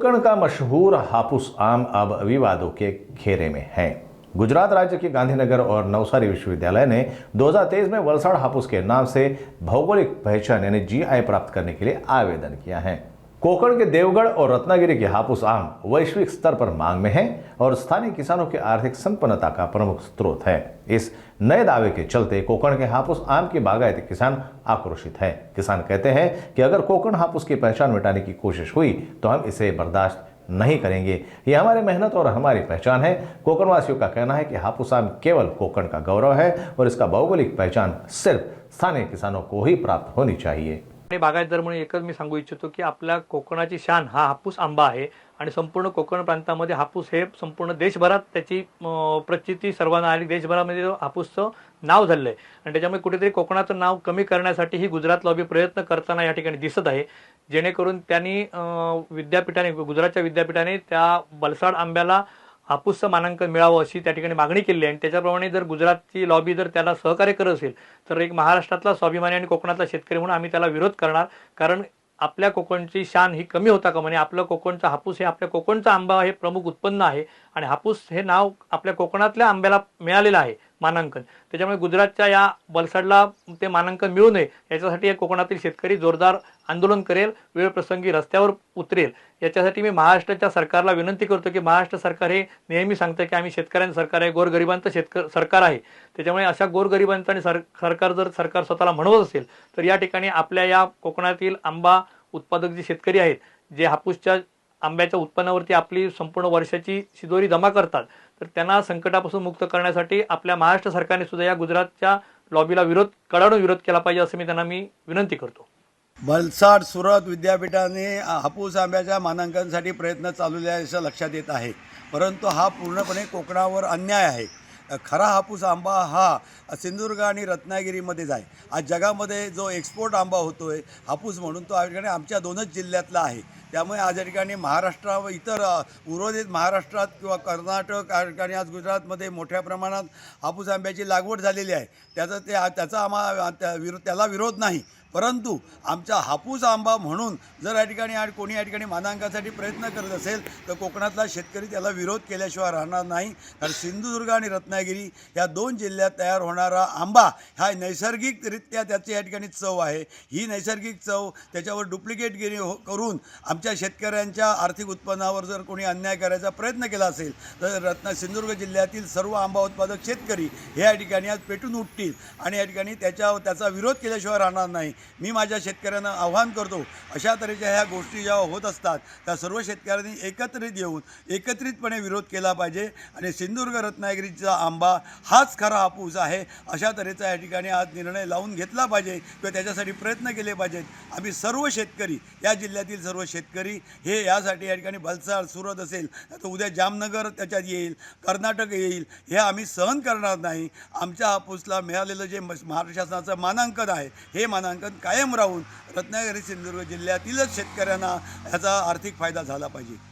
कोकण का मशहूर हापुस आम अब विवादों के घेरे में है। गुजरात राज्य के गांधीनगर और नवसारी विश्वविद्यालय ने 2023 में वलसाड़ हापुस के नाम से भौगोलिक पहचान यानी जीआई प्राप्त करने के लिए आवेदन किया है। कोकण के देवगढ़ और रत्नागिरी के हापुस आम वैश्विक स्तर पर मांग में है और स्थानीय किसानों की आर्थिक संपन्नता का प्रमुख स्रोत है। इस नए दावे के चलते कोकण के हापुस आम के बागायती किसान आक्रोशित हैं। किसान कहते हैं कि अगर कोकण हापुस की पहचान मिटाने की कोशिश हुई तो हम इसे बर्दाश्त नहीं करेंगे। ये हमारी मेहनत और हमारी पहचान है। कोकणवासियों का कहना है कि हापुस आम केवल कोकण का गौरव है और इसका भौगोलिक पहचान सिर्फ स्थानीय किसानों को ही प्राप्त होनी चाहिए। बागायतदार म्हणून एकच मी सांगू इच्छितो की आपल्या कोकणाची शान हा हापूस आंबा आहे आणि संपूर्ण कोकण प्रांतामध्ये हापूस हे संपूर्ण देशभरात त्याची प्रचिती सर्वांना आली। देशभरामध्ये हापूसचं नाव झालं आहे आणि त्याच्यामुळे कुठेतरी कोकणाचं नाव कमी करण्यासाठी ही गुजरात लॉबी प्रयत्न करताना या ठिकाणी दिसत आहे, जेणेकरून त्यांनी विद्यापीठाने गुजरातच्या विद्यापीठाने त्या वलसाड आंब्याला हापूसचं मानांकन मिळावं अशी त्या ठिकाणी मागणी केली आहे आणि त्याच्याप्रमाणे जर गुजरातची लॉबी जर त्याला सहकार्य करत असेल तर एक महाराष्ट्रातला स्वाभिमानी आणि कोकणातला शेतकरी म्हणून आम्ही त्याला विरोध करणार। कारण आपल्या कोकणची शान ही कमी होता कामा नये। आपलं कोकणचा हापूस हे आपल्या कोकणचा आंबा हे प्रमुख उत्पन्न आहे आणि हापूस हे नाव आपल्या कोकणातल्या आंब्याला मिळालेलं आहे मानांकन। त्याच्यामुळे गुजरातच्या या वलसाडला ते मानांकन मिळू नये याच्यासाठी या कोकणातील शेतकरी जोरदार आंदोलन करेल, वेळ प्रसंगी रस्त्यावर उतरेल। याच्यासाठी मी महाराष्ट्राच्या सरकारला विनंती करतो की महाराष्ट्र सरकार हे नेहमी सांगतं की आम्ही शेतकऱ्यांचं सरकार आहे, गोरगरिबांचं सरकार आहे। त्याच्यामुळे अशा गोरगरिबांचं आणि सरकार जर सरकार स्वतःला म्हणवत असेल तर या ठिकाणी आपल्या या कोकणातील आंबा उत्पादक जे शेतकरी आहेत, जे हापूसच्या आंब्याच्या उत्पन्नावरती आपली संपूर्ण वर्षाची शिदोरी जमा करतात, तर त्यांना संकटापासून मुक्त करण्यासाठी आपल्या महाराष्ट्र सरकारने सुद्धा या गुजरातच्या लॉबीला कडाडून विरोध केला पाहिजे असं मी विनंती करतो। वलसाड सुरत विद्यापीठाने हापूस आंब्याच्या मानांकनासाठी प्रयत्न चालवले आहे असं लक्षात येत आहे, परंतु हा पूर्णपणे कोकणावर अन्याय आहे। खरा हापूस आंबा हा सिंधुदुर्ग आणि रत्नागिरीमध्येच आहे। आज जगामध्ये जो एक्सपोर्ट आंबा होतोय हापूस म्हणून तो ठिकाणी आमच्या दोनच जिल्ह्यातला आहे। त्यामुळे आज या ठिकाणी महाराष्ट्र व इतर उर्वरित महाराष्ट्रात किंवा कर्नाटक या ठिकाणी आज गुजरातमध्ये मोठ्या प्रमाणात हापूस आंब्याची लागवड झालेली आहे। त्याला विरोध नाही, परंतु आमचा हापूस आंबा म्हणून जर या ठिकाणी कोणी या ठिकाणी मानांकनासाठी प्रयत्न करत असेल तर कोकणातला शेतकरी त्याला विरोध केल्याशिवाय राहणार नाही। कारण सिंधुदुर्ग आणि रत्नागिरी या दोन जिल्ह्यात तयार होणारा आंबा हा नैसर्गिकरित्या त्याची या ठिकाणी चव आहे। ही नैसर्गिक चव त्याच्यावर डुप्लिकेट करून आमच्या शेतकऱ्यांच्या आर्थिक उत्पन्नावर जर कोणी अन्याय करायचा प्रयत्न केला असेल तर सिंधुदुर्ग जिल्ह्यातील सर्व आंबा उत्पादक शेतकरी हे या ठिकाणी आज पेटून उठतील आणि या ठिकाणी त्याचा विरोध केल्याशिवाय राहणार नाही। मी माझ्या शेतकऱ्यांना आव्हान करतो, अशा तऱ्हेच्या ह्या गोष्टी जेव्हा होत असतात त्या सर्व शेतकऱ्यांनी एकत्रित येऊन एकत्रितपणे विरोध केला पाहिजे आणि सिंधुदुर्ग रत्नागिरीचा आंबा हाच खरा हापूस आहे अशा तऱ्हेचा या ठिकाणी आज निर्णय लावून घेतला पाहिजे किंवा त्याच्यासाठी प्रयत्न केले पाहिजेत। आम्ही सर्व शेतकरी या जिल्ह्यातील सर्व शेतकरी हे यासाठी या ठिकाणी वलसाड सुरत असेल तर उद्या जामनगर त्याच्यात येईल, कर्नाटक येईल, हे आम्ही सहन करणार नाही। आमच्या हापूसला मिळालेलं जे महाराष्ट्र शासनाचं मानांकन आहे हे मानांकन कायम राहून रत्नागिरी सिंधुदुर्ग जिल्ह्यातीलच शेतकऱ्यांना याचा आर्थिक फायदा झाला पाहिजे।